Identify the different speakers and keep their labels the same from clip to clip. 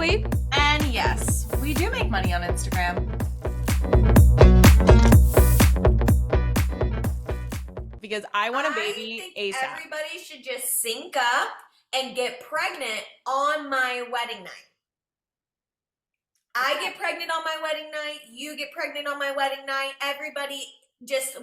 Speaker 1: Chloe.
Speaker 2: And yes, we do make money on Instagram.
Speaker 1: Because I want a baby
Speaker 3: I think
Speaker 1: ASAP.
Speaker 3: everybody should just sync up and get pregnant on my wedding night. I get pregnant on my wedding night. You get pregnant on my wedding night. Everybody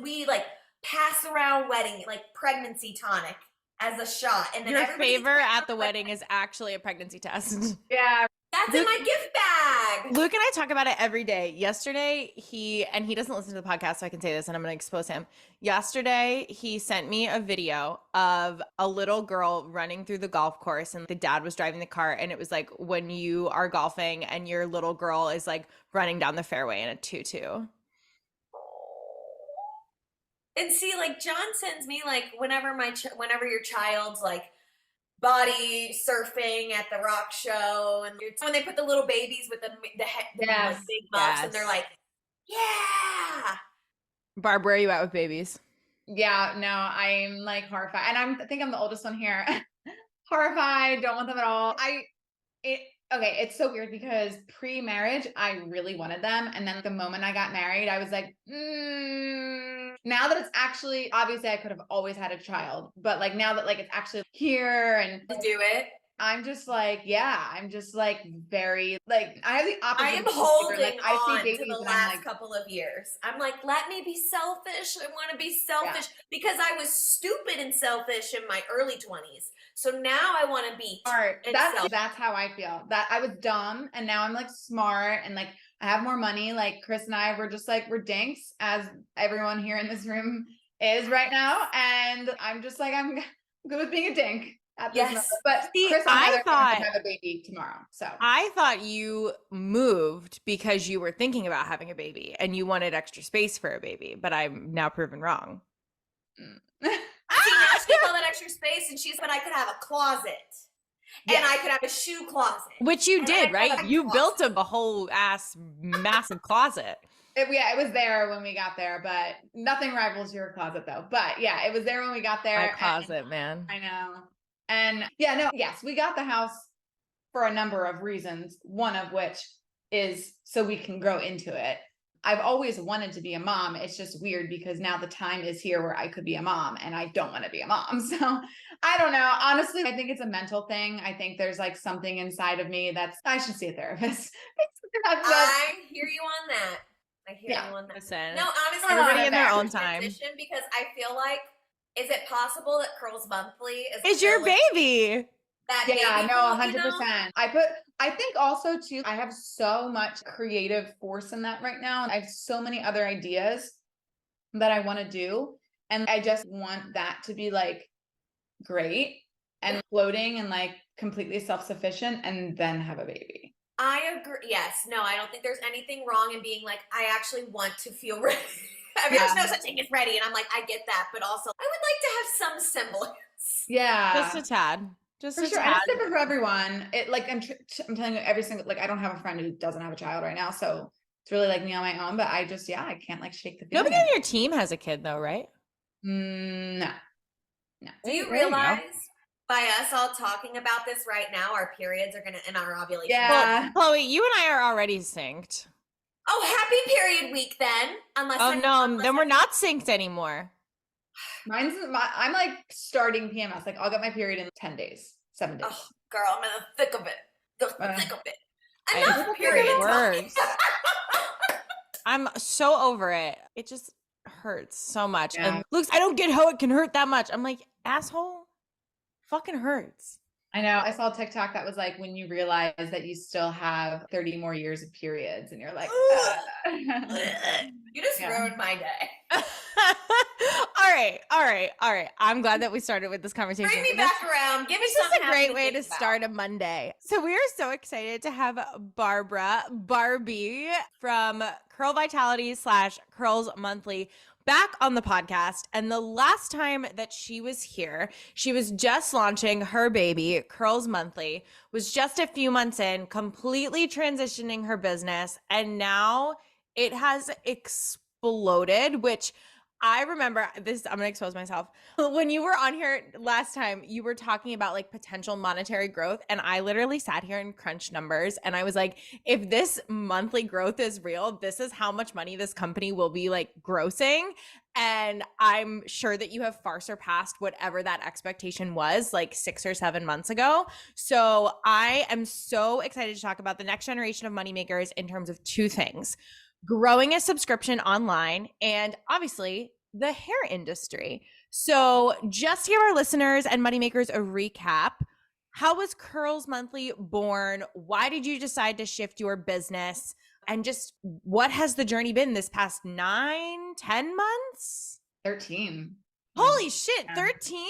Speaker 3: we like pass around wedding, like pregnancy tonic as a shot. And then
Speaker 1: Your favor at the wedding is actually a pregnancy test.
Speaker 2: Yeah.
Speaker 3: That's in my gift bag.
Speaker 1: Luke and I talk about it every day. Yesterday, he doesn't listen to the podcast, so I can say this and I'm going to expose him. Yesterday, he sent me a video of a little girl running through the golf course and the dad was driving the car. And it was like when you are golfing and your little girl is like running down the fairway in a tutu.
Speaker 3: And see, like John sends me like whenever your child's like body surfing at the rock show, and when they put the little babies with the like, big muffs, and they're like, yeah.
Speaker 1: Barb, where are you at with babies?
Speaker 2: Yeah, no, I'm like horrified. And I think I'm the oldest one here. Horrified, don't want them at all. It's so weird because pre-marriage, I really wanted them. And then the moment I got married, I was like, now that it's actually, obviously I could have always had a child, but like now that like it's actually here and
Speaker 3: to do it,
Speaker 2: I'm just like, very, like, I have the opposite.
Speaker 3: I am holding
Speaker 2: like, I see
Speaker 3: on
Speaker 2: babies
Speaker 3: to the
Speaker 2: and
Speaker 3: last couple of years. I'm like, let me be selfish. I want to be selfish because I was stupid and selfish in my early 20s. So now I want to be
Speaker 2: smart. That's how I feel. That I was dumb and now I'm like smart and like I have more money. Like Chris and I were just like, we're dinks, as everyone here in this room is right now. And I'm just like, I'm good with being a dink.
Speaker 3: Yes,
Speaker 2: but
Speaker 1: see,
Speaker 2: Chris and
Speaker 1: I thought
Speaker 2: have a baby tomorrow. So
Speaker 1: I thought you moved because you were thinking about having a baby and you wanted extra space for a baby, but I'm now proven wrong.
Speaker 3: See, now she called that extra space, and she said I could have a closet, and I could have a shoe closet,
Speaker 1: which you did, right? You built a whole ass massive closet.
Speaker 2: It was there when we got there, but nothing rivals your closet though. But yeah, it was there when we got there.
Speaker 1: My closet, man.
Speaker 2: I know. And yes, we got the house for a number of reasons, one of which is so we can grow into it. I've always wanted to be a mom. It's just weird because now the time is here where I could be a mom and I don't want to be a mom. So I don't know. Honestly, I think it's a mental thing. I think there's like something inside of me I should see a therapist.
Speaker 3: I hear you on that. I hear you on that.
Speaker 1: Listen,
Speaker 3: no, honestly,
Speaker 1: everybody in their own time.
Speaker 3: Because I feel like, is it possible that Curls Monthly
Speaker 1: is your baby?
Speaker 2: Yeah, no, 100%. I think also too, I have so much creative force in that right now. And I have so many other ideas that I want to do. And I just want that to be like great and floating and like completely self-sufficient and then have a baby.
Speaker 3: I agree. Yes. No, I don't think there's anything wrong in being like, I actually want to feel ready. I mean, there's no such thing as ready. And I'm like, I get that. But also, I would like to have some semblance.
Speaker 2: Yeah.
Speaker 1: Just a tad. Just
Speaker 2: for
Speaker 1: a
Speaker 2: sure.
Speaker 1: tad.
Speaker 2: And it's different for everyone. It like, I'm telling you every single, like, I don't have a friend who doesn't have a child right now. So it's really like me on my own, but I just, I can't like shake the feeling.
Speaker 1: Nobody on your team has a kid though, right?
Speaker 2: No.
Speaker 3: Do you realize by us all talking about this right now, our periods are in our ovulation?
Speaker 2: Yeah.
Speaker 1: Well, Chloe, you and I are already synced.
Speaker 3: Oh, happy period week then. Unless
Speaker 1: then we're not synced anymore.
Speaker 2: I'm like starting PMS. Like I'll get my period in 10 days, 7 days.
Speaker 3: Oh, girl, I'm in the thick of it. The thick of it.
Speaker 1: Enough period. I'm so over it. It just hurts so much.
Speaker 2: Yeah.
Speaker 1: And Luke, I don't get how it can hurt that much. I'm like, asshole, fucking hurts.
Speaker 2: I know. I saw a TikTok that was like, when you realize that you still have 30 more years of periods and you're like,
Speaker 3: you just ruined my day.
Speaker 1: All right. I'm glad that we started with this conversation.
Speaker 3: Bring me back around. Give me something.
Speaker 1: This is a great way to start a Monday. So we are so excited to have Barbie from Curl Vitality / Curls Monthly back on the podcast. And the last time that she was here, she was just launching her baby, Curls Monthly, was just a few months in, completely transitioning her business. And now it has exploded, which I remember this, I'm going to expose myself. When you were on here last time, you were talking about like potential monetary growth. And I literally sat here and crunched numbers. And I was like, if this monthly growth is real, this is how much money this company will be like grossing. And I'm sure that you have far surpassed whatever that expectation was like 6 or 7 months ago. So I am so excited to talk about the next generation of moneymakers in terms of two things: growing a subscription online, and obviously the hair industry. So just to give our listeners and moneymakers a recap, how was Curls Monthly born? Why did you decide to shift your business? And just what has the journey been this past 9-10 months?
Speaker 2: 13.
Speaker 1: Holy shit,
Speaker 2: Yeah.
Speaker 1: 13?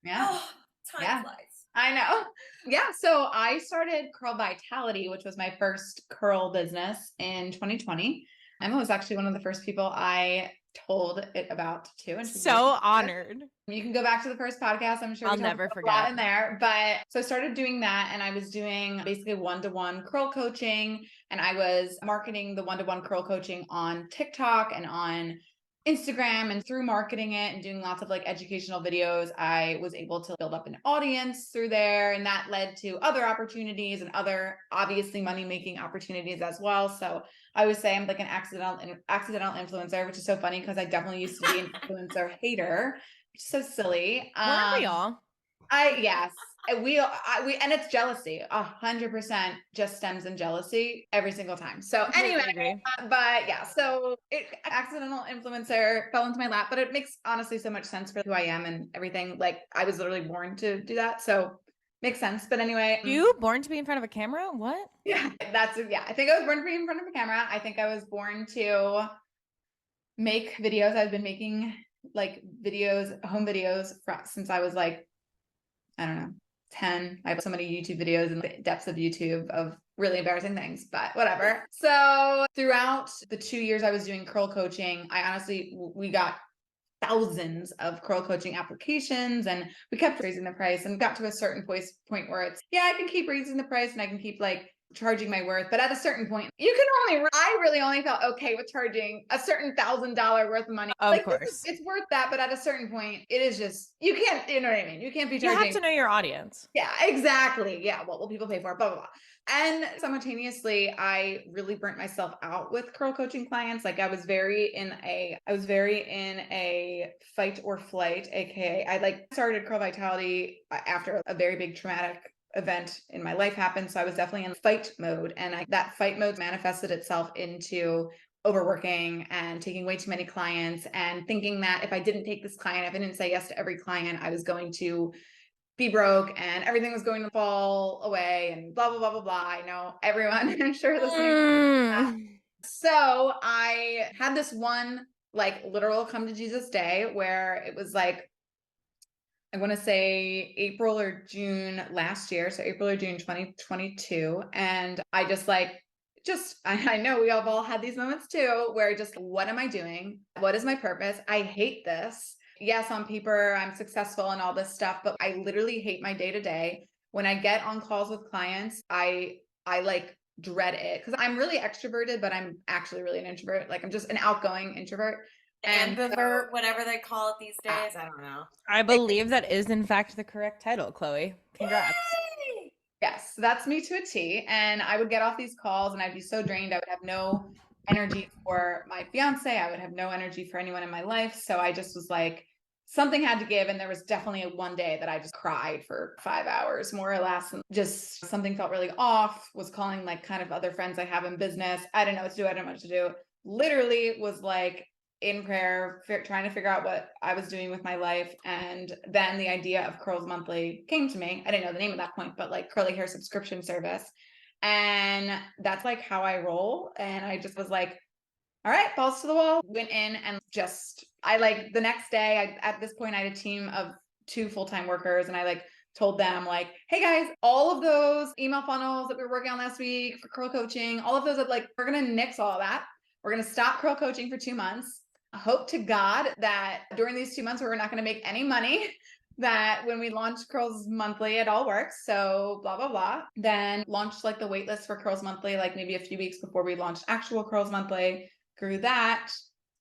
Speaker 2: Yeah.
Speaker 3: Oh, time
Speaker 2: Yeah.
Speaker 3: flies.
Speaker 2: I know. Yeah. So I started Curl Vitality, which was my first curl business in 2020. Emma was actually one of the first people I told it about too. And she's very
Speaker 1: So
Speaker 2: supportive.
Speaker 1: honored.
Speaker 2: You can go back to the first podcast. I'm sure
Speaker 1: I'll
Speaker 2: we talked
Speaker 1: never
Speaker 2: about
Speaker 1: forget.
Speaker 2: a lot in there. But so I started doing that, and I was doing basically one-to-one curl coaching, and I was marketing the one-to-one curl coaching on TikTok and on Instagram, and through marketing it and doing lots of like educational videos, I was able to build up an audience through there. And that led to other opportunities and other obviously money-making opportunities as well. So I would say I'm like an accidental influencer, which is so funny because I definitely used to be an influencer hater. So silly.
Speaker 1: Weren't we all?
Speaker 2: Yes. We and it's jealousy. 100% just stems in jealousy every single time. So
Speaker 1: Completely
Speaker 2: anyway,
Speaker 1: agree.
Speaker 2: but yeah, so accidental influencer fell into my lap, but it makes honestly so much sense for who I am and everything. Like I was literally born to do that. So makes sense. But anyway,
Speaker 1: You born to be in front of a camera? What?
Speaker 2: yeah, I think I was born to be in front of a camera. I think I was born to make videos. I've been making like videos, home videos since I was like, I don't know, 10. I have so many YouTube videos in the depths of YouTube of really embarrassing things, but whatever. So throughout the 2 years I was doing curl coaching, we got thousands of curl coaching applications, and we kept raising the price and got to a certain point where it's, yeah, I can keep raising the price and I can keep like charging my worth. But at a certain point, I really only felt okay with charging a certain $1,000 worth of money.
Speaker 1: Of
Speaker 2: Like
Speaker 1: course.
Speaker 2: it's worth that. But at a certain point, it is just, you can't, you know what I mean? You can't be
Speaker 1: You
Speaker 2: charging.
Speaker 1: have to know your audience.
Speaker 2: Yeah, exactly. Yeah. What will people pay for? Blah, blah, blah. And simultaneously, I really burnt myself out with curl coaching clients. Like I was very in a fight or flight, AKA I like started Curl Vitality after a very big traumatic event in my life happened. So I was definitely in fight mode. And that fight mode manifested itself into overworking and taking way too many clients and thinking that if I didn't take this client, if I didn't say yes to every client, I was going to be broke and everything was going to fall away and blah, blah, blah, blah, blah. I know everyone, I'm sure listening. So I had this one like literal come to Jesus day where it was like, I want to say April or June last year. So April or June 2022. And I I know we have all had these moments too, where just, what am I doing? What is my purpose? I hate this. Yes, on paper, I'm successful and all this stuff, but I literally hate my day to day. When I get on calls with clients, I like dread it because I'm really extroverted, but I'm actually really an introvert. Like I'm just an outgoing introvert. And
Speaker 3: Ambivert, whatever they call it these days. I don't know.
Speaker 1: I believe that is in fact the correct title, Chloe. Congrats.
Speaker 3: Yay!
Speaker 2: yes, that's me to a T. And I would get off these calls and I'd be so drained. I would have no energy for my fiance. I would have no energy for anyone in my life. So I just was like, something had to give. And there was definitely one day that I just cried for 5 hours, more or less. And just something felt really off, was calling like kind of other friends I have in business. I didn't know what to do. I didn't know what to do. Literally was like in prayer, trying to figure out what I was doing with my life. And then the idea of Curls Monthly came to me. I didn't know the name at that point, but like curly hair subscription service. And that's like how I roll. And I just was like, all right, balls to the wall, went in and I like the next day, at this point I had a team of 2 full-time workers, and I like told them like, hey guys, all of those email funnels that we were working on last week for curl coaching, all of those, like, we're going to nix all of that. We're going to stop curl coaching for 2 months. I hope to God that during these 2 months, we're not going to make any money, that when we launch Curls Monthly, it all works. So blah, blah, blah. Then launched like the wait list for Curls Monthly, like maybe a few weeks before we launched actual Curls Monthly, grew that.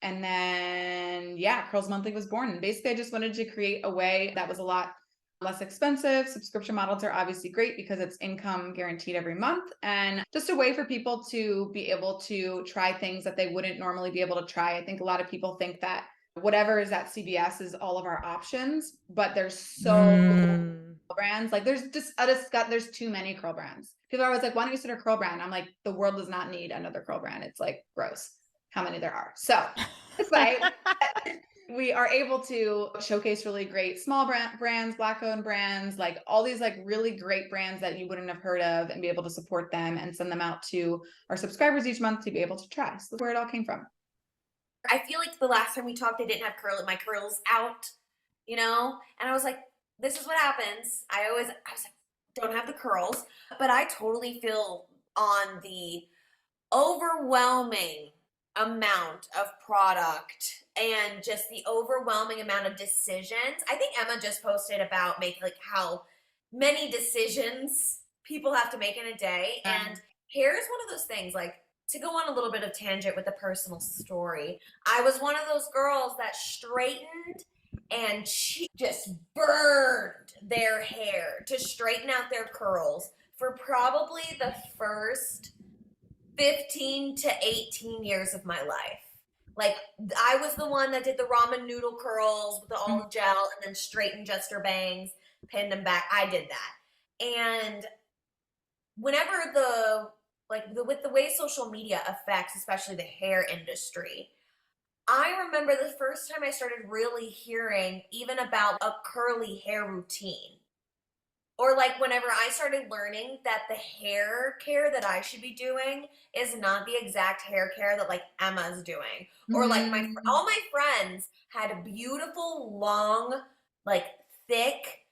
Speaker 2: And then, yeah, Curls Monthly was born. And basically, I just wanted to create a way that was a lot less expensive. Subscription models are obviously great because it's income guaranteed every month, and just a way for people to be able to try things that they wouldn't normally be able to try. I think a lot of people think that whatever is at CVS is all of our options, but there's so brands. Like there's too many curl brands. People are always like, why don't you start a curl brand? I'm like, the world does not need another curl brand. It's like gross how many there are. So despite we are able to showcase really great small brands, Black owned brands, like all these like really great brands that you wouldn't have heard of, and be able to support them and send them out to our subscribers each month to be able to try. So that's where it all came from.
Speaker 3: I feel like the last time we talked, I didn't have my curls out, and I was like, this is what happens. I was like, don't have the curls, but I totally feel on the overwhelming amount of product and just the overwhelming amount of decisions. I think Emma just posted about how many decisions people have to make in a day. And hair is one of those things, to go on a little bit of tangent with a personal story. I was one of those girls that straightened and she just burned their hair to straighten out their curls for probably the first 15 to 18 years of my life. Like, I was the one that did the ramen noodle curls with the olive gel and then straightened just her bangs, pinned them back. I did that. And whenever with the way social media affects, especially the hair industry, I remember the first time I started really hearing even about a curly hair routine. Or whenever I started learning that the hair care that I should be doing is not the exact hair care that Emma's doing. Or all my friends had beautiful, long, thick,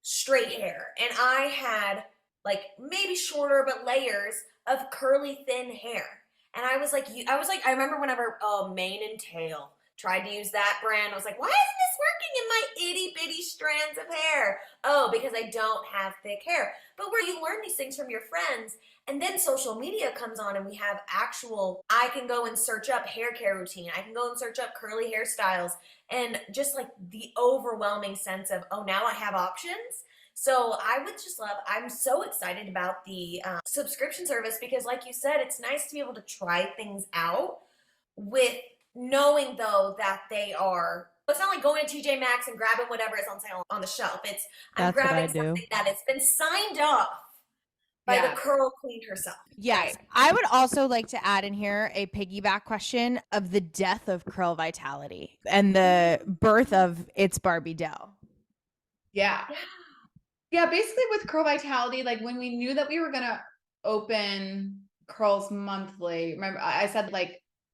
Speaker 3: straight hair. And I had maybe shorter but layers of curly, thin hair. And I was like, I remember whenever Mane and Tail tried to use that brand, I was like, why isn't this working in my itty bitty strands of hair? Oh, because I don't have thick hair. But where you learn these things from your friends, and then social media comes on and we have I can go and search up hair care routine. I can go and search up curly hairstyles, and just the overwhelming sense of, oh, now I have options. So I'm so excited about the subscription service because like you said, it's nice to be able to try things out with knowing though that it's not like going to TJ Maxx and grabbing whatever is on sale on the shelf. I'm grabbing something that has been signed off by the curl queen herself.
Speaker 1: Yes. Right. I would also like to add in here a piggyback question of the death of Curl Vitality and the birth of its Barbie doll.
Speaker 2: Yeah. Yeah, basically with Curl Vitality, when we knew that we were going to open Curls Monthly, remember I said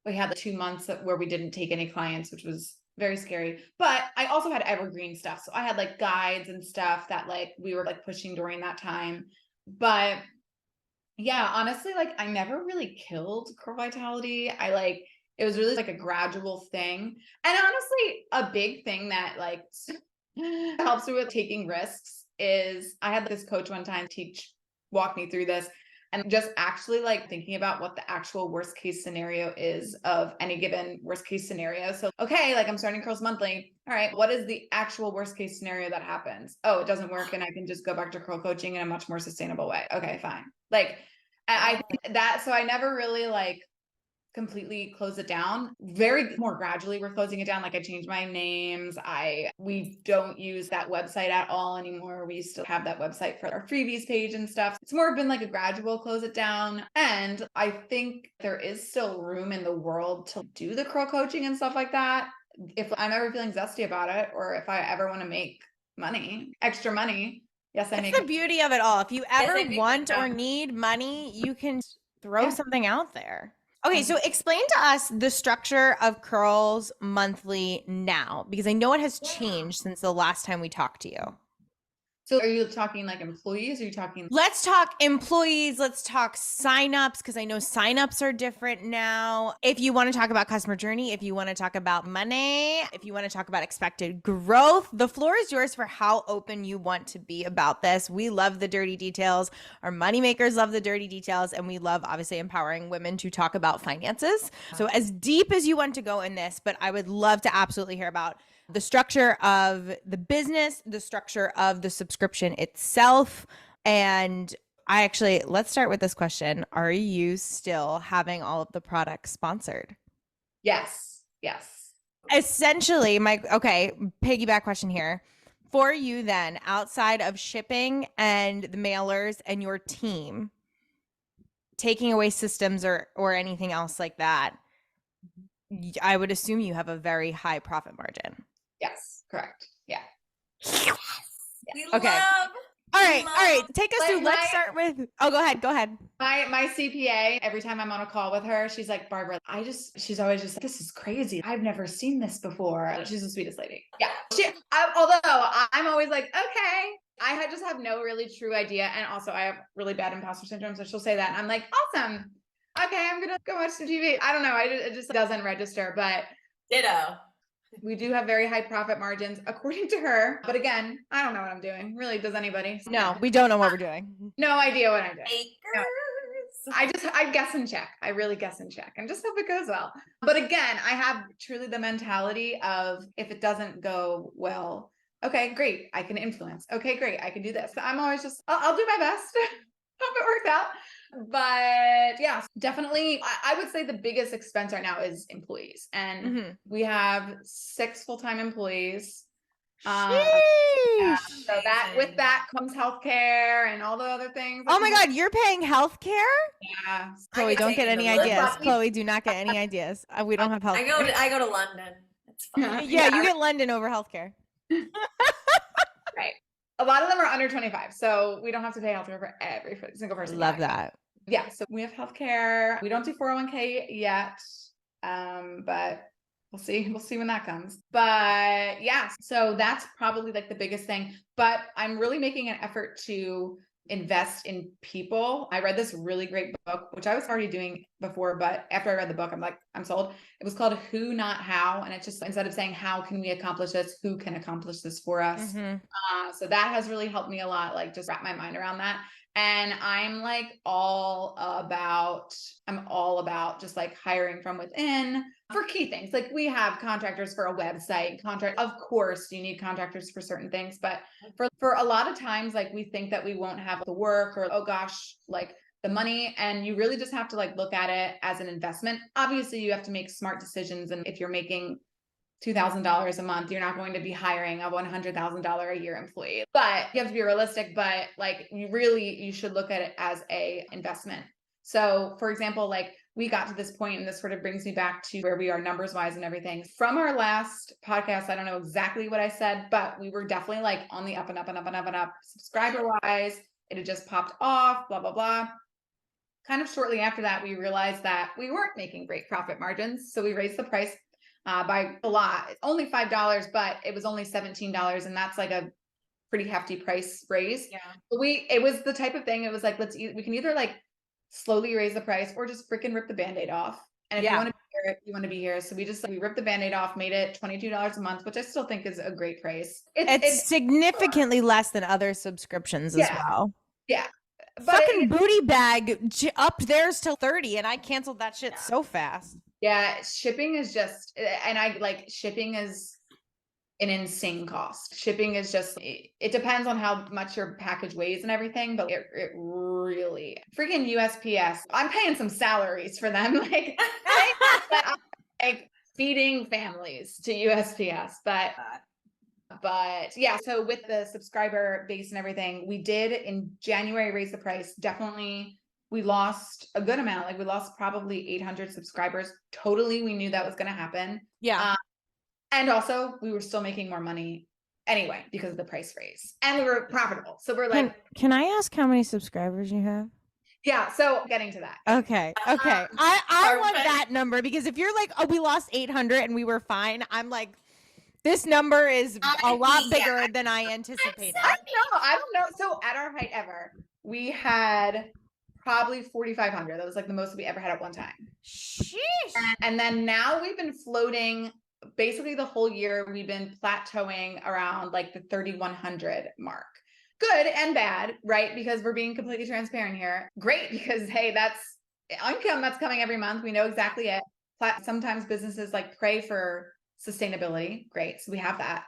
Speaker 2: we had the 2 months where we didn't take any clients, which was very scary. But I also had evergreen stuff. So I had guides and stuff that we were pushing during that time. But yeah, honestly, I never really killed Curl Vitality. It was really a gradual thing. And honestly, a big thing that helps me with taking risks is I had this coach one time walk me through this, and just actually thinking about what the actual worst case scenario is of any given worst case scenario. So, okay, I'm starting Curls Monthly. All right, what is the actual worst case scenario that happens? Oh, it doesn't work and I can just go back to curl coaching in a much more sustainable way. Okay, fine. I think that, so I never really completely close it down. Very more gradually we're closing it down. I changed my names. We don't use that website at all anymore. We still have that website for our freebies page and stuff. It's more been a gradual close it down. And I think there is still room in the world to do the curl coaching and stuff like that. If I'm ever feeling zesty about it, or if I ever want to make extra money. Yes,
Speaker 1: That's the beauty of it all. If you ever want or need money, you can throw something out there. Okay, so explain to us the structure of Curls Monthly now, because I know it has changed since the last time we talked to you.
Speaker 2: So are you talking like employees? Or are you talking?
Speaker 1: Let's talk employees. Let's talk signups, because I know signups are different now. If you want to talk about customer journey, if you want to talk about money, if you want to talk about expected growth, the floor is yours for how open you want to be about this. We love the dirty details. Our money makers love the dirty details. And we love obviously empowering women to talk about finances. So as deep as you want to go in this, but I would love to absolutely hear about the structure of the business, the structure of the subscription itself. And let's start with this question. Are you still having all of the products sponsored?
Speaker 2: Yes. Yes.
Speaker 1: Essentially, piggyback question here. For you then, outside of shipping and the mailers and your team, taking away systems or anything else like that, I would assume you have a very high profit margin.
Speaker 2: Yes. Correct. Yeah.
Speaker 3: We
Speaker 1: Okay.
Speaker 3: love.
Speaker 1: All right. Take us through. Let's start with. Oh, go ahead.
Speaker 2: My CPA, every time I'm on a call with her, she's like, Barbara, she's always just like, this is crazy. I've never seen this before. She's the sweetest lady. Yeah. Although I'm always like, okay. I just have no really true idea. And also I have really bad imposter syndrome. So she'll say that. And I'm like, awesome. Okay. I'm going to go watch some TV. I don't know. It just doesn't register, but
Speaker 3: Ditto.
Speaker 2: we do have very high profit margins according to her. But again, I don't know what I'm doing. Really, does anybody?
Speaker 1: No, we don't know what we're doing.
Speaker 2: No idea what I'm doing.
Speaker 3: Acres.
Speaker 2: I guess and check. I really guess and check and just hope it goes well. But again, I have truly the mentality of if it doesn't go well, okay, great. I can influence. Okay, great. I can do this. I'm always just, I'll do my best. Hope it works out. But yeah, definitely. I would say the biggest expense right now is employees. And we have 6 full-time employees. Yeah, so with that comes healthcare and all the other things.
Speaker 1: Oh my God, you're paying healthcare?
Speaker 2: Yeah.
Speaker 1: Chloe, don't get any ideas. Chloe, do not get any ideas. We don't have healthcare.
Speaker 3: I go to London. It's fine.
Speaker 1: Yeah, you get London over healthcare.
Speaker 2: Right. A lot of them are under 25, so we don't have to pay healthcare for every single person.
Speaker 1: Love that.
Speaker 2: Yeah, so we have healthcare. We don't do 401k yet, but we'll see. We'll see when that comes. But yeah, so that's probably like the biggest thing. But I'm really making an effort to invest in people. I read this really great book, which I was already doing before, but after I read the book, I'm like, I'm sold. It was called Who Not How. And it's just, instead of saying, how can we accomplish this? Who can accomplish this for us? So that has really helped me a lot, like just wrap my mind around that. And I'm all about just like hiring from within for key things. Like we have contractors for a website of course you need contractors for certain things, but for a lot of times, like we think that we won't have the work or, oh gosh, like the money. And you really just have to like look at it as an investment. Obviously you have to make smart decisions. And if you're making $2,000 a month, you're not going to be hiring a $100,000 a year employee, but you have to be realistic. But like you should look at it as a investment. So for example, like we got to this point, and this sort of brings me back to where we are numbers wise and everything. From our last podcast, I don't know exactly what I said, but we were definitely like on the up and up and up and up and up subscriber wise. It had just popped off, blah, blah, blah. Kind of shortly after that, we realized that we weren't making great profit margins. So we raised the price by a lot. It's only $5, but it was only $17. And that's like a pretty hefty price raise. Yeah. But it was the type of thing, it was like, we can either like slowly raise the price or just freaking rip the Band-Aid off. And if you want to be here, you want to be here. So we ripped the Band-Aid off, made it $22 a month, which I still think is a great price. It's significantly
Speaker 1: less than other subscriptions as well.
Speaker 2: Yeah.
Speaker 1: But fucking booty bag up theirs till 30, and I canceled that shit so fast.
Speaker 2: Yeah, shipping is just, and shipping is an insane cost. Shipping is just, it depends on how much your package weighs and everything, but it really, freaking USPS, I'm paying some salaries for them, like feeding families to USPS, but yeah, so with the subscriber base and everything, we did in January raise the price. Definitely we lost a good amount. Like we lost probably 800 subscribers. Totally. We knew that was going to happen.
Speaker 1: Yeah.
Speaker 2: And also we were still making more money anyway, because of the price raise, and we were profitable. So we're like,
Speaker 1: can I ask how many subscribers you have?
Speaker 2: Yeah. So getting to that.
Speaker 1: Okay. I want that number, because if you're like, oh, we lost 800 and we were fine, I'm like, this number is a lot bigger
Speaker 3: Yeah.
Speaker 1: than I anticipated.
Speaker 2: I don't know. So at our height ever, we had probably 4,500. That was like the most we ever had at one time.
Speaker 1: Sheesh.
Speaker 2: And then now we've been floating basically the whole year. We've been plateauing around like the 3,100 mark. Good and bad, right? Because we're being completely transparent here. Great, because hey, that's income that's coming every month. We know exactly it. Sometimes businesses like pray for sustainability. Great. So we have that.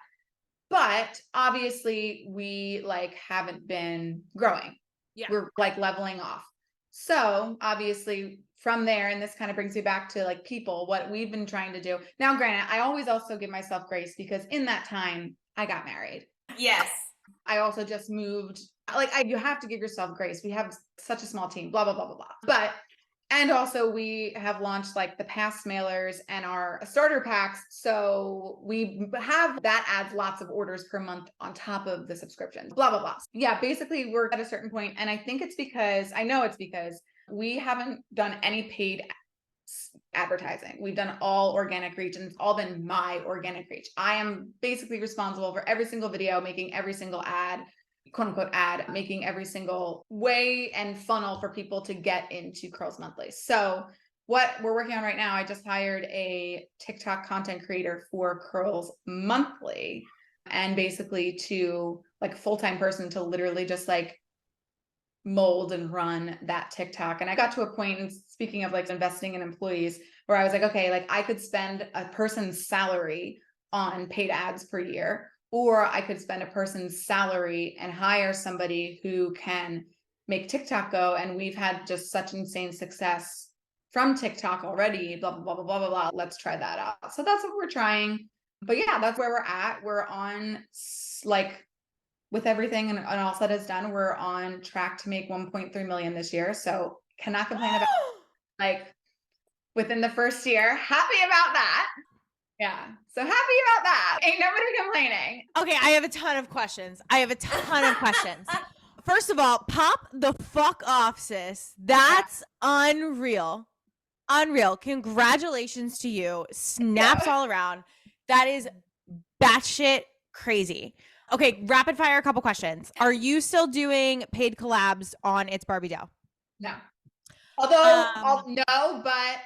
Speaker 2: But obviously we like haven't been growing.
Speaker 1: Yeah.
Speaker 2: We're like leveling off. So obviously from there, and this kind of brings me back to like people, what we've been trying to do. Now, granted, I always also give myself grace because in that time I got married.
Speaker 3: Yes.
Speaker 2: I also just moved. Like you have to give yourself grace. We have such a small team, blah, blah, blah, blah, blah. But, and also we have launched like the past mailers and our starter packs. So we have that adds lots of orders per month on top of the subscription, blah, blah, blah. Yeah, basically we're at a certain point. And I think it's because, I know it's because we haven't done any paid advertising. We've done all organic reach and it's all been my organic reach. I am basically responsible for every single video, making every single ad, quote unquote ad, making every single way and funnel for people to get into Curls Monthly. So what we're working on right now, I just hired a TikTok content creator for Curls Monthly, and basically to like a full-time person to literally just like mold and run that TikTok. And I got to a point, and speaking of like investing in employees, where I was like, okay, like I could spend a person's salary on paid ads per year, or I could spend a person's salary and hire somebody who can make TikTok go. And we've had just such insane success from TikTok already, blah, blah, blah, blah, blah, blah, blah. Let's try that out. So that's what we're trying. But yeah, that's where we're at. We're on like, with everything and all that is done, we're on track to make 1.3 million this year. So cannot complain about like within the first year. Happy about that. Yeah. So happy about that. Ain't nobody complaining.
Speaker 1: Okay, I have a ton of questions. First of all, pop the fuck off, sis. That's unreal. Unreal. Congratulations to you. Snaps all around. That is batshit crazy. Okay, rapid fire, a couple questions. Are you still doing paid collabs on It's Barbie Dough?
Speaker 2: No. Although, no, but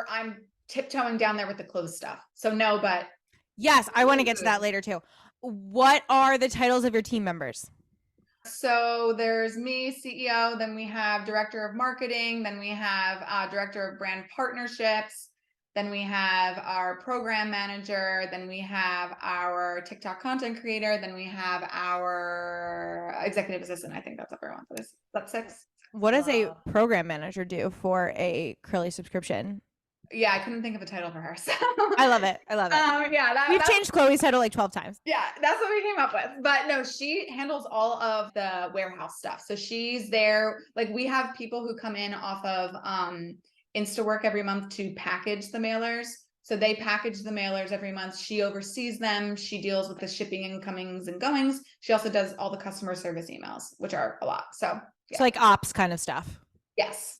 Speaker 2: I'm tiptoeing down there with the clothes stuff. So no, but.
Speaker 1: Yes, I want to get to that later too. What are the titles of your team members?
Speaker 2: So there's me, CEO, then we have director of marketing, then we have director of brand partnerships, then we have our program manager, then we have our TikTok content creator, then we have our executive assistant. I think that's everyone for this. That's 6.
Speaker 1: What does a program manager do for a Curly subscription?
Speaker 2: Yeah, I couldn't think of a title for her. So.
Speaker 1: I love it.
Speaker 2: Yeah,
Speaker 1: we've changed Chloe's title like 12 times.
Speaker 2: Yeah, that's what we came up with. But no, she handles all of the warehouse stuff. So she's there. Like we have people who come in off of InstaWork every month to package the mailers. So they package the mailers every month. She oversees them. She deals with the shipping incomings and goings. She also does all the customer service emails, which are a lot. So yeah.
Speaker 1: So like ops kind of stuff.
Speaker 2: Yes.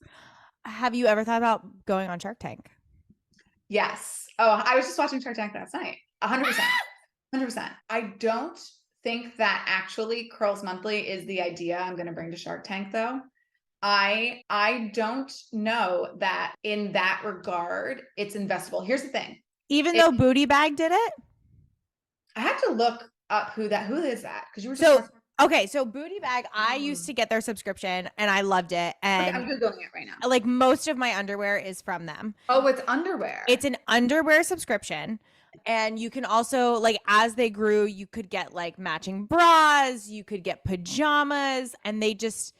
Speaker 1: Have you ever thought about going on Shark Tank?
Speaker 2: Yes. Oh, I was just watching Shark Tank last night. 100%. 100%. I don't think that actually Curls Monthly is the idea I'm going to bring to Shark Tank though. I don't know that in that regard, it's investable. Here's the thing.
Speaker 1: Even though Booty Bag did it?
Speaker 2: I had to look up who is that? Because you were
Speaker 1: just okay, so Booty Bag, I used to get their subscription and I loved it. And
Speaker 2: I'm Googling it right now.
Speaker 1: Like most of my underwear is from them.
Speaker 2: Oh, it's underwear.
Speaker 1: It's an underwear subscription. And you can also, like, as they grew, you could get like matching bras, you could get pajamas, and they just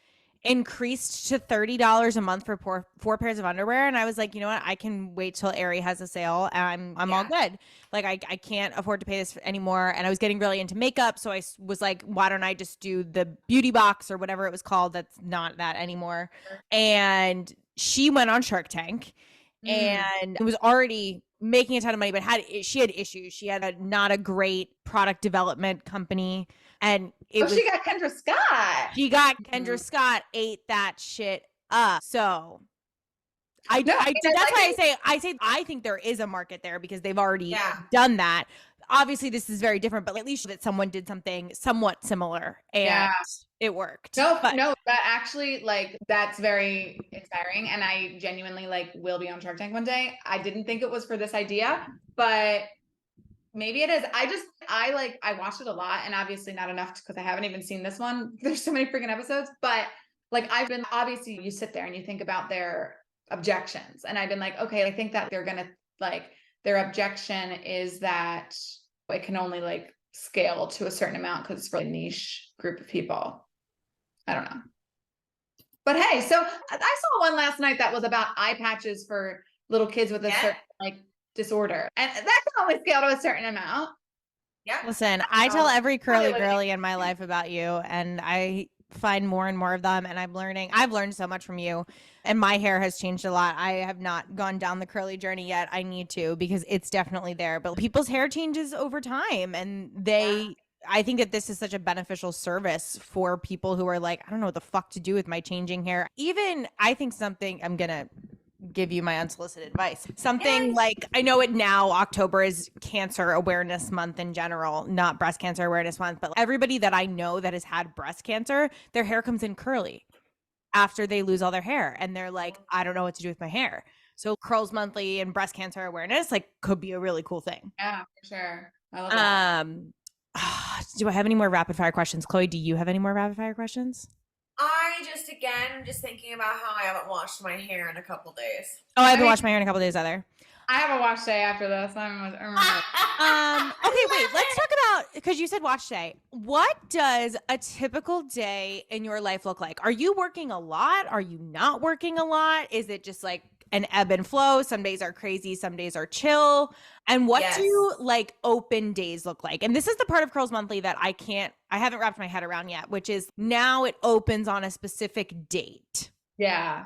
Speaker 1: increased to $30 a month for 4 pairs of underwear. And I was like, you know what? I can wait till Aerie has a sale and I'm all good. Like I can't afford to pay this anymore. And I was getting really into makeup. So I was like, why don't I just do the beauty box or whatever it was called? That's not that anymore. And she went on Shark Tank and it was already making a ton of money, but she had issues. She had not a great product development company. And
Speaker 2: she got Kendra Scott.
Speaker 1: Kendra Scott ate that shit up. So I think there is a market there because they've already done that. obviously this is very different, but at least that someone did something somewhat similar and it worked.
Speaker 2: No,
Speaker 1: But
Speaker 2: no, that actually, like, that's very inspiring. And I genuinely, like, will be on Shark Tank one day. I didn't think it was for this idea, but maybe it is. I watched it a lot, and obviously not enough because I haven't even seen this one. There's so many freaking episodes, but like, I've been, obviously you sit there and you think about their objections, and I've been like, okay, I think that they're gonna, like, their objection is that it can only, like, scale to a certain amount because it's for a niche group of people. I don't know. But hey, so I saw one last night that was about eye patches for little kids with a certain, like, disorder. And that can only scale to a certain amount.
Speaker 3: Yeah.
Speaker 1: listen, I tell every curly girly in my life about you, and I find more and more of them, and I've learned so much from you, and my hair has changed a lot. I have not gone down the curly journey yet. I need to, because it's definitely there, but people's hair changes over time, and I think that this is such a beneficial service for people who are like, I don't know what the fuck to do with my changing hair. Even I think something, I'm gonna give you my unsolicited advice. Something like, I know it now, October is Cancer Awareness Month in general, not Breast Cancer Awareness Month, but everybody that I know that has had breast cancer, their hair comes in curly after they lose all their hair. And they're like, I don't know what to do with my hair. So Curls Monthly and breast cancer awareness, like, could be a really cool thing.
Speaker 2: Yeah, for sure. I love that.
Speaker 1: Do I have any more rapid fire questions? Chloe, do you have any more rapid fire questions?
Speaker 3: I'm just thinking about how I haven't washed my hair in a couple days.
Speaker 1: Oh, I haven't washed my hair in a couple days either.
Speaker 2: I have a wash day after this.
Speaker 1: Okay, wait, let's talk about, because you said watch day. What does a typical day in your life look like? Are you working a lot? Are you not working a lot? Is it just like an ebb and flow? Some days are crazy, some days are chill. And what do like open days look like? And this is the part of Curls Monthly that I haven't wrapped my head around yet, which is now it opens on a specific date.
Speaker 2: Yeah.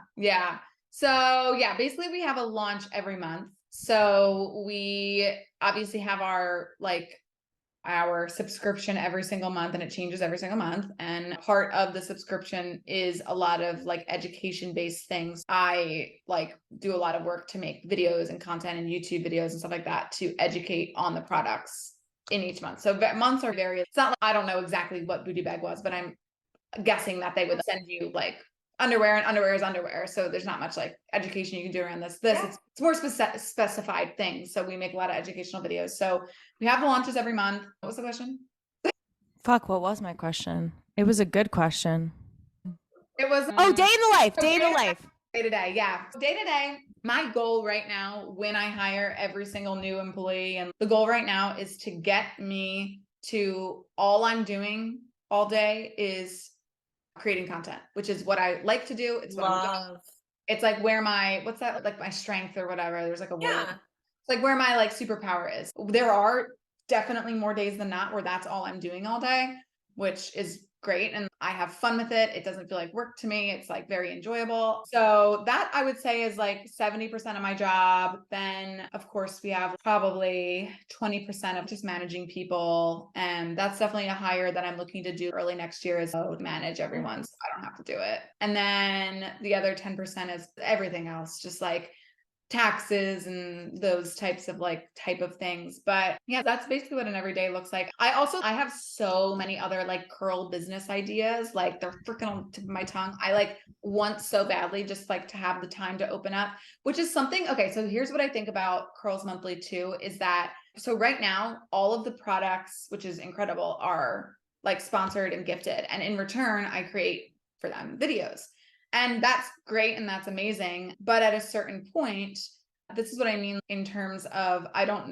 Speaker 2: So yeah, basically we have a launch every month. So we obviously have our subscription every single month, and it changes every single month. And part of the subscription is a lot of like education based things. I like do a lot of work to make videos and content and YouTube videos and stuff like that to educate on the products in each month. So months are various. It's not like, I don't know exactly what Booty Bag was, but I'm guessing that they would send you like underwear, and underwear is underwear. So there's not much like education you can do around this. It's more specified things. So we make a lot of educational videos. So we have the launches every month. What was the question?
Speaker 1: Fuck, what was my question? It was a good question.
Speaker 2: It was
Speaker 1: day in the life. Day in the life.
Speaker 2: Day to day. Yeah. Day to day. My goal right now, when I hire every single new employee, and the goal right now is to get me to all I'm doing all day is creating content, which is what I like to do. It's what I'm doing. It's like where my, what's that? Like my strength or whatever. There's like a word. It's like where my like superpower is. There are definitely more days than not where that's all I'm doing all day, which is great. And I have fun with it. It doesn't feel like work to me. It's like very enjoyable. So that I would say is like 70% of my job. Then of course we have probably 20% of just managing people. And that's definitely a hire that I'm looking to do early next year, is to manage everyone so I don't have to do it. And then the other 10% is everything else, just like taxes and those type of things. But yeah, that's basically what an everyday looks like. I have so many other like curl business ideas, like they're freaking on the tip of my tongue. I like want so badly just like to have the time to open up, which is something. Okay, so here's what I think about Curls Monthly too, is that so right now all of the products, which is incredible, are like sponsored and gifted, and in return I create for them videos. And that's great and that's amazing. But at a certain point, this is what I mean in terms of,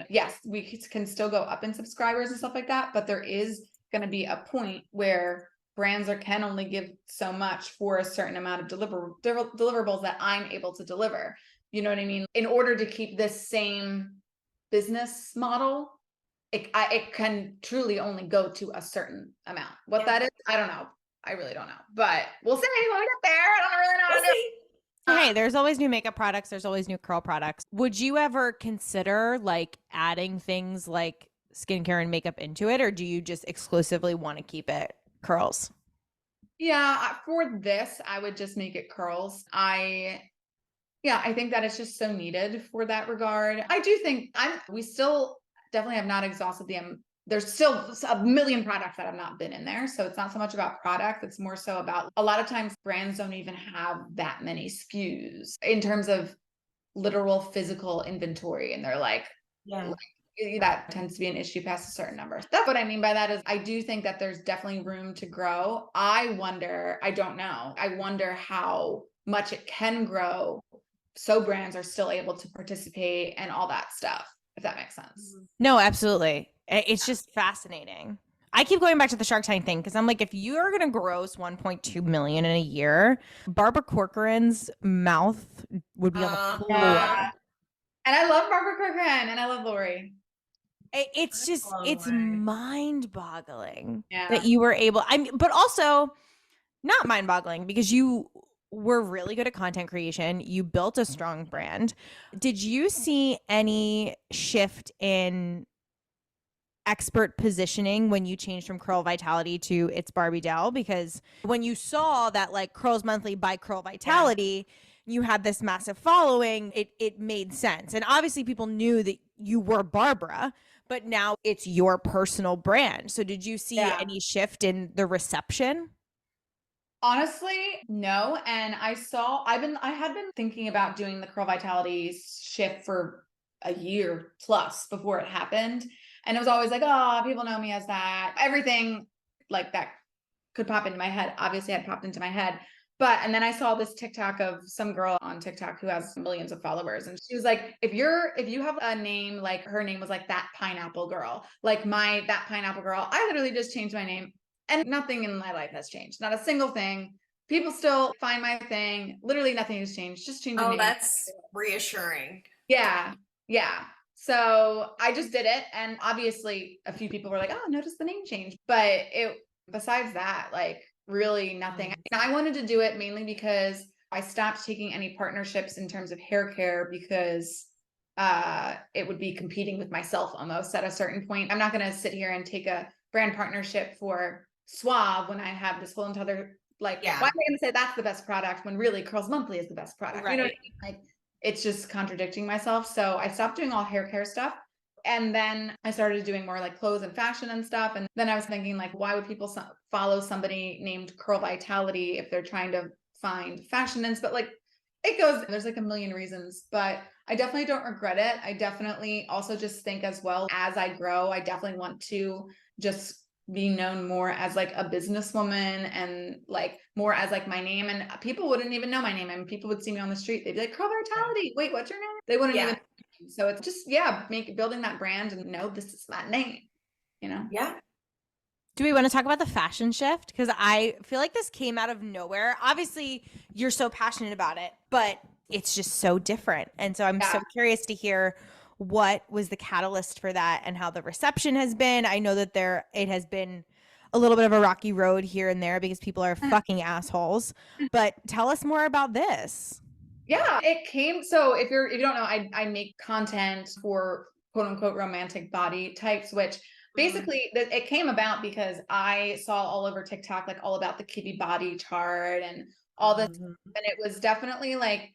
Speaker 2: yes, we can still go up in subscribers and stuff like that, but there is going to be a point where brands can only give so much for a certain amount of deliverables that I'm able to deliver. You know what I mean? In order to keep this same business model, it can truly only go to a certain amount. What that is, I don't know. I really don't know, but we'll see when we get there. I don't really know how to do.
Speaker 1: Hey, there's always new makeup products. There's always new curl products. Would you ever consider like adding things like skincare and makeup into it, or do you just exclusively want to keep it curls?
Speaker 2: Yeah, for this, I would just make it curls. I think that it's just so needed for that regard. I do think we still definitely have not exhausted the there's still a million products that have not been in there. So it's not so much about product. It's more so about a lot of times brands don't even have that many SKUs in terms of literal physical inventory. And they're like, that tends to be an issue past a certain number. That's what I mean by that is I do think that there's definitely room to grow. I don't know. I wonder how much it can grow so brands are still able to participate and all that stuff, if that makes sense.
Speaker 1: No, absolutely. It's just fascinating. I keep going back to the Shark Tank thing because I'm like, if you are going to gross 1.2 million in a year, Barbara Corcoran's mouth would be on the floor.
Speaker 2: Yeah. And I love Barbara Corcoran and I love Lori.
Speaker 1: It's just, it's mind boggling
Speaker 2: Yeah.
Speaker 1: that you were able, but also not mind boggling because you were really good at content creation. You built a strong brand. Did you see any shift in expert positioning when you changed from Curl Vitality to It's Barbie Dell? Because when you saw that like Curls Monthly by Curl Vitality, you had this massive following, it made sense. And obviously people knew that you were Barbara, but now it's your personal brand. So did you see any shift in the reception?
Speaker 2: Honestly, no. And I had been thinking about doing the Curl Vitality shift for a year plus before it happened. And it was always like, oh, people know me as that. Everything like that could pop into my head. Obviously had popped into my head. And then I saw this TikTok of some girl on TikTok who has millions of followers. And she was like, if you have a name, like her name was like that pineapple girl, like that pineapple girl, I literally just changed my name and nothing in my life has changed. Not a single thing. People still find my thing. Literally nothing has changed. Just change the name.
Speaker 3: That's reassuring.
Speaker 2: Yeah. Yeah. So I just did it. And obviously a few people were like, oh, notice the name change. But besides that, like really nothing. And I wanted to do it mainly because I stopped taking any partnerships in terms of hair care because it would be competing with myself almost at a certain point. I'm not going to sit here and take a brand partnership for Suave when I have this whole entire why am I going to say that's the best product when really Curls Monthly is the best product? Right. You know what I mean? Like it's just contradicting myself. So I stopped doing all hair care stuff. And then I started doing more like clothes and fashion and stuff. And then I was thinking like, why would people follow somebody named Curl Vitality if they're trying to find fashion but like there's like a million reasons, but I definitely don't regret it. I definitely also just think as well as I grow, I definitely want to just be known more as like a businesswoman and like more as like my name. And people wouldn't even know my name. And people would see me on the street. They'd be like, Curl Vitality. Wait, what's your name? They wouldn't even. So it's just, building that brand and know this is my name, you know?
Speaker 3: Yeah.
Speaker 1: Do we want to talk about the fashion shift? Because I feel like this came out of nowhere. Obviously, you're so passionate about it, but it's just so different. And so I'm so curious to hear what was the catalyst for that and how the reception has been. I know that it has been a little bit of a rocky road here and there because people are fucking assholes. But tell us more about this.
Speaker 2: Yeah, it came. So if you don't know, I make content for quote unquote romantic body types, which basically it came about because I saw all over TikTok, like all about the kitty body chart and all this. And it was definitely like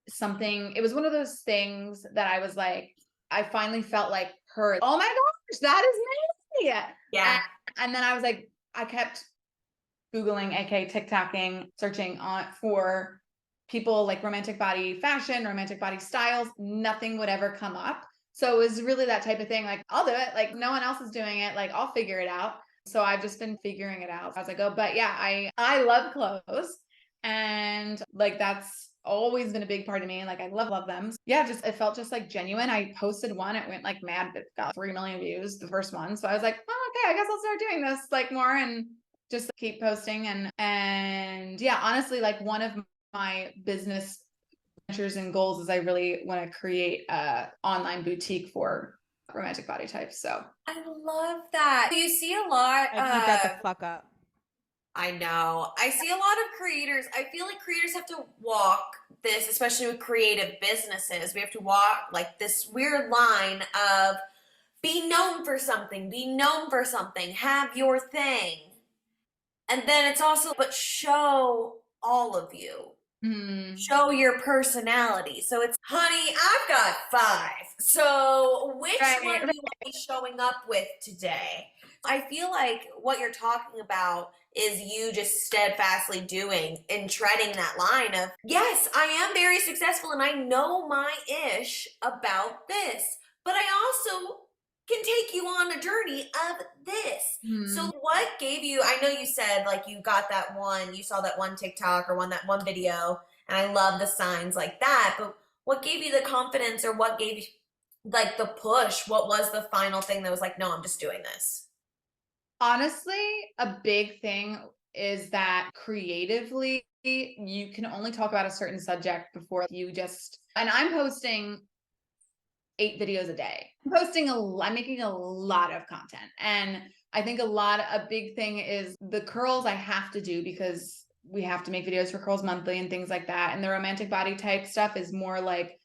Speaker 2: something, it was one of those things that I was like, I finally felt like her, oh my gosh, that is me.
Speaker 3: Yeah.
Speaker 2: And then I was like, I kept Googling, aka TikToking, searching for people like romantic body fashion, romantic body styles, nothing would ever come up. So it was really that type of thing. Like, I'll do it. Like, no one else is doing it. Like, I'll figure it out. So I've just been figuring it out as I go. But yeah, I love clothes. And like, that's always been a big part of me. Like, I love them. Yeah, it felt just like genuine. I posted one. It went like mad. It got 3 million views, the first one. So I was like, oh, okay, I guess I'll start doing this like more and just keep posting. And yeah, honestly, like one of my business ventures and goals is I really want to create a online boutique for romantic body types. So
Speaker 3: I love that. You see a lot.
Speaker 1: I beat that the fuck up.
Speaker 3: I know. I see a lot of creators. I feel like creators have to walk this, especially with creative businesses. We have to walk like this weird line of be known for something, have your thing. And then it's also, but show all of you. show your personality. So it's, honey, I've got 5. So which one do you want me showing up with today? I feel like what you're talking about is you just steadfastly doing and treading that line of, yes, I am very successful and I know my ish about this, but I also can take you on a journey of this. So what gave you, I know you said like you got that one, you saw that one TikTok or that one video, and I love the signs like that, but what gave you the confidence, or what gave you like the push? What was the final thing that was like, no, I'm just doing this?
Speaker 2: Honestly, a big thing is that creatively, you can only talk about a certain subject before you just, and I'm posting 8 videos a day. I'm making a lot of content. And I think a big thing is the curls I have to do because we have to make videos for Curls Monthly and things like that. And the romantic body type stuff is more like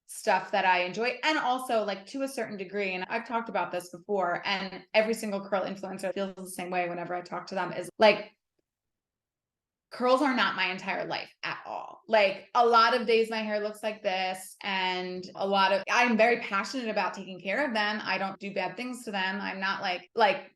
Speaker 2: stuff that I enjoy. And also like to a certain degree, and I've talked about this before, and every single curl influencer feels the same way whenever I talk to them, is like, curls are not my entire life at all. Like a lot of days my hair looks like this, and I'm very passionate about taking care of them. I don't do bad things to them. I'm not like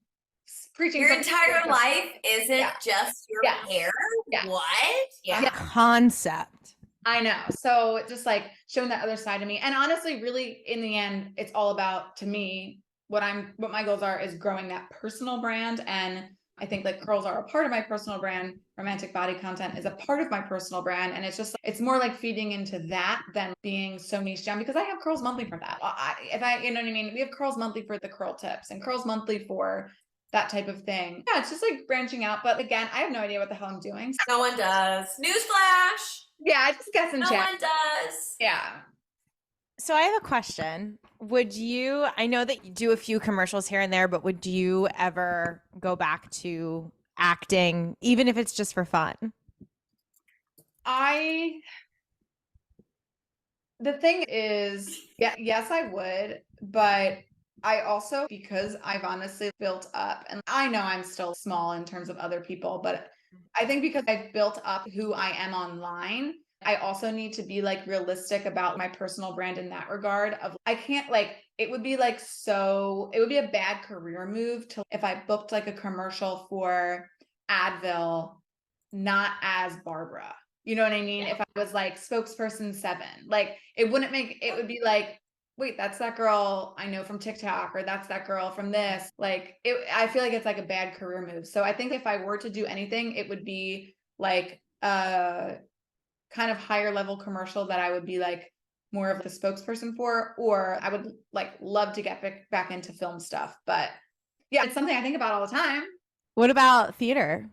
Speaker 2: preaching.
Speaker 3: Your entire life isn't just your hair?
Speaker 2: Yeah.
Speaker 3: What?
Speaker 1: Yeah. Concept.
Speaker 2: I know. So just like showing that other side of me. And honestly, really in the end, it's all about, to me, what my goals are is growing that personal brand. And I think like curls are a part of my personal brand. Romantic body content is a part of my personal brand. And it's just, it's more like feeding into that than being so niche down, because I have Curls Monthly for that. You know what I mean? We have Curls Monthly for the curl tips and Curls Monthly for that type of thing. Yeah, it's just like branching out. But again, I have no idea what the hell I'm doing.
Speaker 3: No one does. Newsflash.
Speaker 2: Yeah, I just guess and
Speaker 3: no
Speaker 2: check.
Speaker 3: one does.
Speaker 2: Yeah.
Speaker 1: So I have a question. I know that you do a few commercials here and there, but would you ever go back to acting, even if it's just for fun?
Speaker 2: The thing is, yes, I would, but I also, because I've honestly built up, and I know I'm still small in terms of other people, but I think because I've built up who I am online, I also need to be like realistic about my personal brand in that regard of, I can't like, it would be a bad career move if I booked like a commercial for Advil, not as Barbara. You know what I mean? If I was like spokesperson 7, like it would be like, wait, that's that girl I know from TikTok, or that's that girl from this. Like I feel like it's like a bad career move. So I think if I were to do anything, it would be like a kind of higher level commercial that I would be like more of the spokesperson for, or I would like love to get back into film stuff. But yeah, it's something I think about all the time.
Speaker 1: What about theater?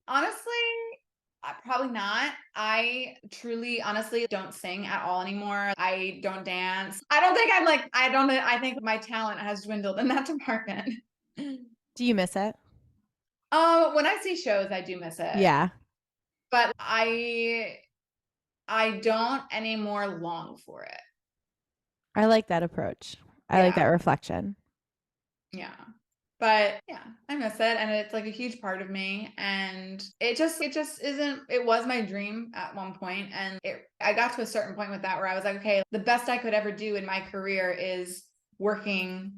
Speaker 2: Honestly, probably not. I truly, honestly don't sing at all anymore. I don't dance. I think my talent has dwindled in that department.
Speaker 1: Do you miss it?
Speaker 2: When I see shows, I do miss it.
Speaker 1: Yeah.
Speaker 2: But I don't anymore long for it.
Speaker 1: I like that approach. I like that reflection.
Speaker 2: Yeah. But yeah, I miss it. And it's like a huge part of me. And it just isn't, it was my dream at one point. And I got to a certain point with that where I was like, okay, the best I could ever do in my career is working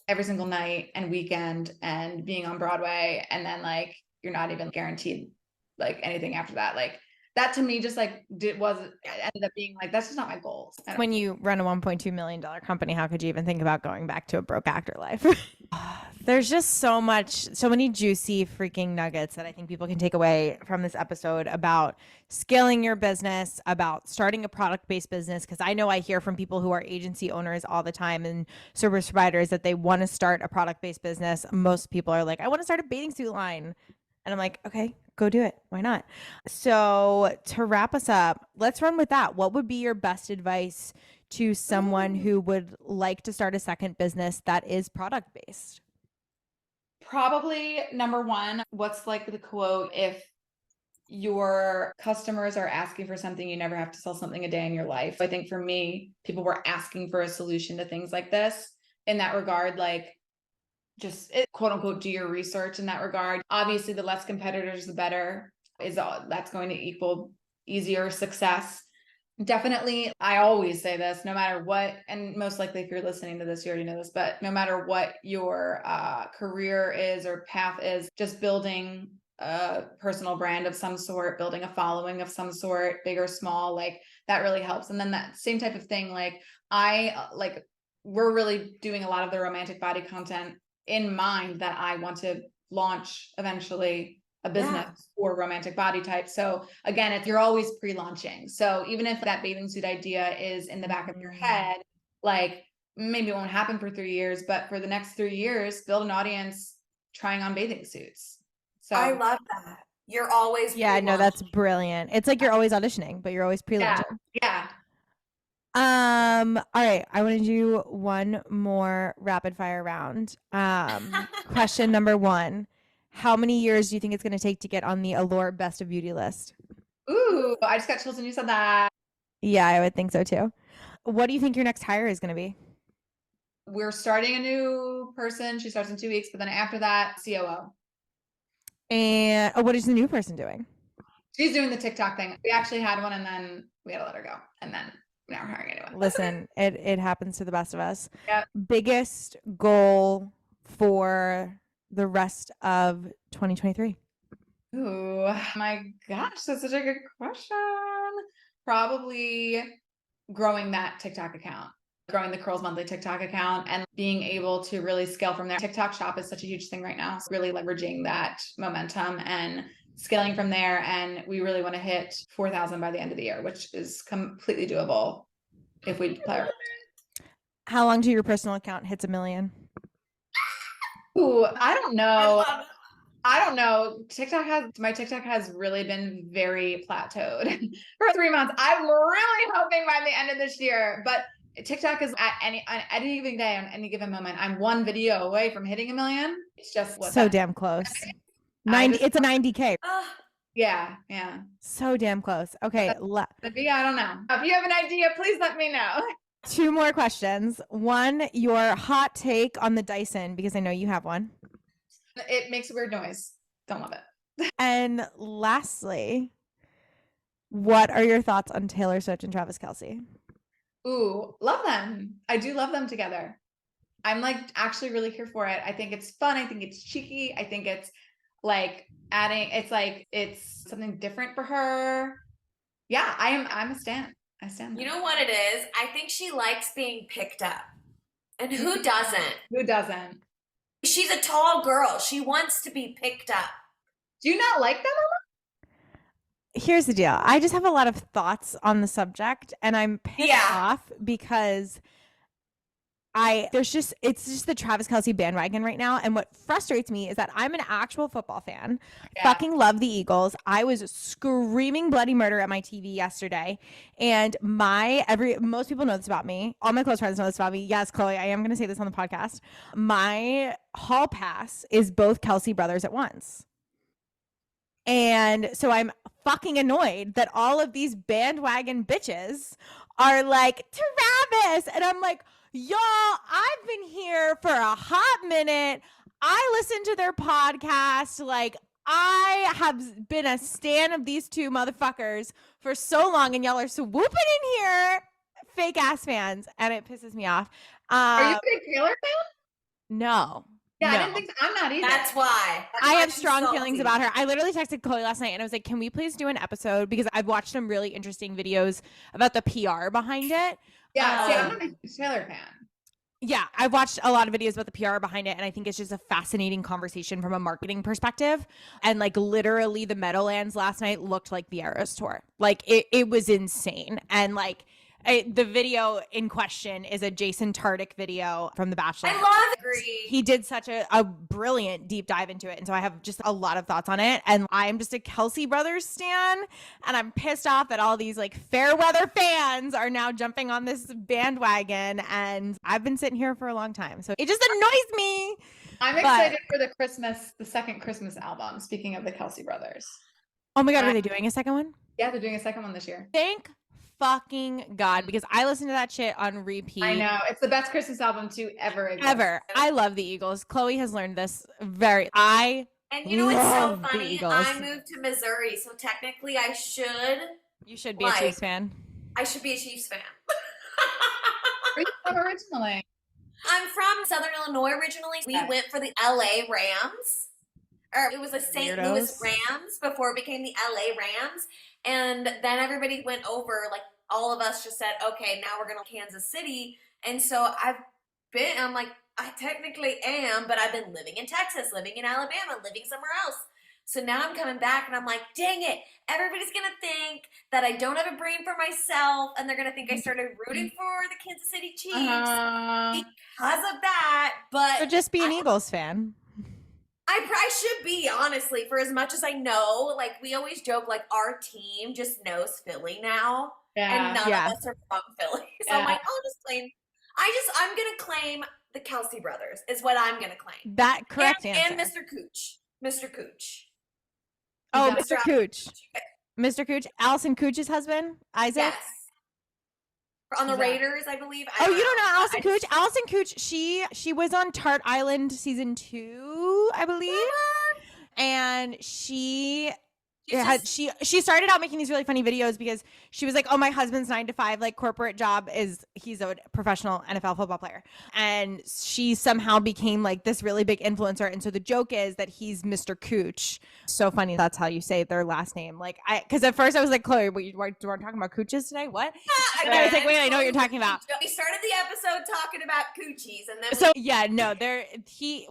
Speaker 2: every single night and weekend and being on Broadway. And then like, you're not even guaranteed like anything after that. Like that to me just like ended up being like, that's just not my goals.
Speaker 1: When you run a $1.2 million company, how could you even think about going back to a broke actor life? There's just so many juicy freaking nuggets that I think people can take away from this episode about scaling your business, about starting a product-based business. Because I know I hear from people who are agency owners all the time and service providers that they want to start a product-based business. Most people are like, I want to start a bathing suit line. And I'm like, okay, go do it. Why not? So to wrap us up, let's run with that. What would be your best advice to someone who would like to start a second business that is product-based?
Speaker 2: Probably number one, what's like the quote, if your customers are asking for something, you never have to sell something a day in your life. I think for me, people were asking for a solution to things like this. In that regard, like just quote unquote, do your research in that regard. Obviously, the less competitors, the better. that's going to equal easier success. Definitely. I always say this, no matter what, and most likely if you're listening to this, you already know this, but no matter what your career is or path is, just building a personal brand of some sort, building a following of some sort, big or small, like that really helps. And then that same type of thing, like we're really doing a lot of the romantic body content in mind that I want to launch eventually a business for romantic body type. So again, you're always pre-launching. So even if that bathing suit idea is in the back of your head, like maybe it won't happen for 3 years, but for the next 3 years, build an audience trying on bathing suits. So
Speaker 3: I love that. You're always
Speaker 1: no, that's brilliant. It's like you're always auditioning, but you're always pre-launching.
Speaker 2: Yeah.
Speaker 1: All right. I want to do one more rapid fire round. Question number 1. How many years do you think it's going to take to get on the Allure Best of Beauty list?
Speaker 2: Ooh, I just got chills when you said that.
Speaker 1: Yeah, I would think so too. What do you think your next hire is going to be?
Speaker 2: We're starting a new person. She starts in 2 weeks, but then after that, COO.
Speaker 1: And what is the new person doing?
Speaker 2: She's doing the TikTok thing. We actually had one and then we had to let her go. And then now we're hiring anyone.
Speaker 1: Listen, it happens to the best of us.
Speaker 2: Yep.
Speaker 1: Biggest goal for the rest of 2023?
Speaker 2: Ooh, my gosh, that's such a good question. Probably growing that TikTok account, growing the Curls Monthly TikTok account and being able to really scale from there. TikTok shop is such a huge thing right now. So really leveraging that momentum and scaling from there. And we really want to hit 4,000 by the end of the year, which is completely doable if we play.
Speaker 1: How long till your personal account hits 1 million?
Speaker 2: Ooh, I don't know. My TikTok has really been very plateaued for 3 months. I'm really hoping by the end of this year, but TikTok is at any given day, on any given moment, I'm one video away from hitting 1 million. It's just
Speaker 1: so damn close. 90. It's a 90K.
Speaker 2: Yeah.
Speaker 1: So damn close. Okay.
Speaker 2: I don't know. If you have an idea, please let me know.
Speaker 1: 2 more questions. 1, your hot take on the Dyson, because I know you have one.
Speaker 2: It makes a weird noise. Don't love it.
Speaker 1: And lastly, what are your thoughts on Taylor Swift and Travis Kelce?
Speaker 2: Ooh, love them. I do love them together. I'm like actually really here for it. I think it's fun. I think it's cheeky. I think it's like it's something different for her. Yeah, I'm a stan. I stand.
Speaker 3: You know what it is? I think she likes being picked up. And who doesn't?
Speaker 2: Who doesn't?
Speaker 3: She's a tall girl. She wants to be picked up.
Speaker 2: Do you not like them, Mama?
Speaker 1: Here's the deal. I just have a lot of thoughts on the subject, and I'm pissed off because it's just the Travis Kelce bandwagon right now. And what frustrates me is that I'm an actual football fan. Yeah. Fucking love the Eagles. I was screaming bloody murder at my TV yesterday. And most people know this about me. All my close friends know this about me. Yes, Chloe, I am going to say this on the podcast. My hall pass is both Kelce brothers at once. And so I'm fucking annoyed that all of these bandwagon bitches are like, Travis. And I'm like, y'all, I've been here for a hot minute. I listen to their podcast. Like, I have been a stan of these two motherfuckers for so long, and y'all are swooping in here, fake ass fans, and it pisses me off.
Speaker 2: Are you a big Taylor fan?
Speaker 1: No.
Speaker 2: Yeah,
Speaker 1: no.
Speaker 2: I didn't think so. I'm not either.
Speaker 3: That's why.
Speaker 1: I have strong feelings about her. I literally texted Chloe last night and I was like, can we please do an episode? Because I've watched some really interesting videos about the PR behind it.
Speaker 2: Yeah, see, I'm not a Taylor fan.
Speaker 1: Yeah, I've watched a lot of videos about the PR behind it, and I think it's just a fascinating conversation from a marketing perspective. And like literally the Meadowlands last night looked like the Eras Tour. Like it was insane. And like the video in question is a Jason Tartick video from The Bachelor.
Speaker 3: I love it.
Speaker 1: He did such a brilliant deep dive into it. And so I have just a lot of thoughts on it. And I'm just a Kelce Brothers stan. And I'm pissed off that all these like fair weather fans are now jumping on this bandwagon. And I've been sitting here for a long time. So it just annoys me.
Speaker 2: I'm excited for the second Christmas album. Speaking of the Kelce Brothers.
Speaker 1: Oh my God, are they doing a second one?
Speaker 2: Yeah, they're doing a second one this year.
Speaker 1: Thank fucking God, because I listen to that shit on repeat.
Speaker 2: I know. It's the best Christmas album to ever exist.
Speaker 1: Ever. I love the Eagles. Chloe has learned this I
Speaker 3: And you know what's so
Speaker 1: Love the
Speaker 3: funny?
Speaker 1: Eagles.
Speaker 3: I moved to Missouri, so technically
Speaker 1: You should be a Chiefs fan.
Speaker 3: I should be a Chiefs fan.
Speaker 2: Where are you from originally?
Speaker 3: I'm from Southern Illinois originally. We went for the LA Rams. Or it was the St. Louis Rams before it became the LA Rams. And then everybody went over, like all of us just said, okay, now we're going to Kansas City. And so I'm like, I technically am, but I've been living in Texas, living in Alabama, living somewhere else. So now I'm coming back and I'm like, dang it, everybody's going to think that I don't have a brain for myself. And they're going to think I started rooting for the Kansas City Chiefs because of that. But
Speaker 1: so just be an Eagles fan.
Speaker 3: I should be, honestly, for as much as I know. Like, we always joke, like, our team just knows Philly now. And none of us are from Philly. So I'm like, I'm going to claim the Kelsey brothers is what I'm going to claim.
Speaker 1: That correct answer.
Speaker 3: And Mr. Cooch. Mr. Cooch.
Speaker 1: Oh, Mr. Cooch. Mr. Cooch. Allison Cooch's husband, Isaac?
Speaker 3: Yes. On the Raiders, I believe.
Speaker 1: You don't know Allison Cooch? Allison Cooch, she was on Tart Island season 2, I believe. And she started out making these really funny videos because she was like, oh, my husband's 9-to-5 like corporate job is he's a professional NFL football player, and she somehow became like this really big influencer. And so the joke is that he's Mr. Cooch. So funny that's how you say their last name. Like because at first I was like, Chloe, we're talking about cooches today, what? And I was like, wait, I know what you're talking about.
Speaker 3: We started the episode talking about coochies, and then
Speaker 1: did he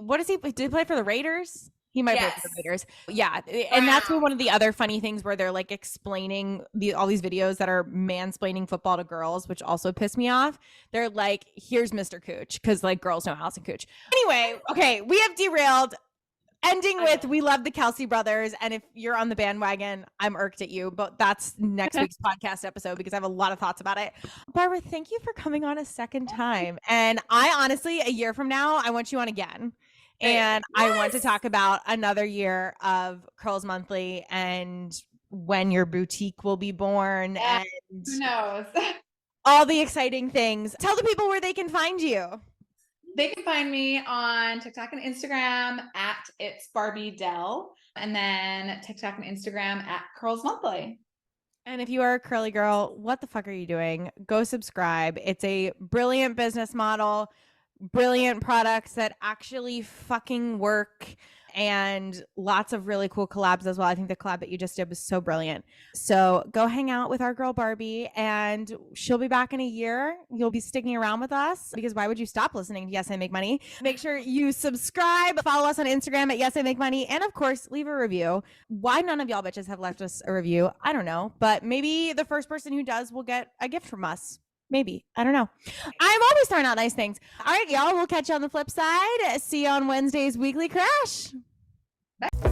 Speaker 1: play for the Raiders? He might play for the Raiders. Yeah. And that's one of the other funny things where they're like explaining all these videos that are mansplaining football to girls, which also piss me off. They're like, here's Mr. Cooch, because like girls know Allison Cooch. Anyway, okay, we have derailed. Ending with, we love the Kelsey brothers. And if you're on the bandwagon, I'm irked at you. But that's next week's podcast episode because I have a lot of thoughts about it. Barbara, thank you for coming on a second time. And I honestly, a year from now, I want you on again. And I want to talk about another year of Curls Monthly and when your boutique will be born and
Speaker 2: who knows?
Speaker 1: all the exciting things. Tell the people where they can find you.
Speaker 2: They can find me on TikTok and Instagram at It's Barbie Dell, and then TikTok and Instagram at Curls Monthly.
Speaker 1: And if you are a curly girl, what the fuck are you doing? Go subscribe. It's a brilliant business model. Brilliant products that actually fucking work, and lots of really cool collabs as well. I think the collab that you just did was so brilliant. So go hang out with our girl Barbie, and she'll be back in a year. You'll be sticking around with us because why would you stop listening to Yes I Make Money? Make sure you subscribe, follow us on Instagram at Yes I Make Money, and of course leave a review. Why none of y'all bitches have left us a review, I don't know, but maybe the first person who does will get a gift from us. Maybe. I don't know. I'm always throwing out nice things. All right, y'all. We'll catch you on the flip side. See you on Wednesday's Weekly Crash.
Speaker 2: Bye.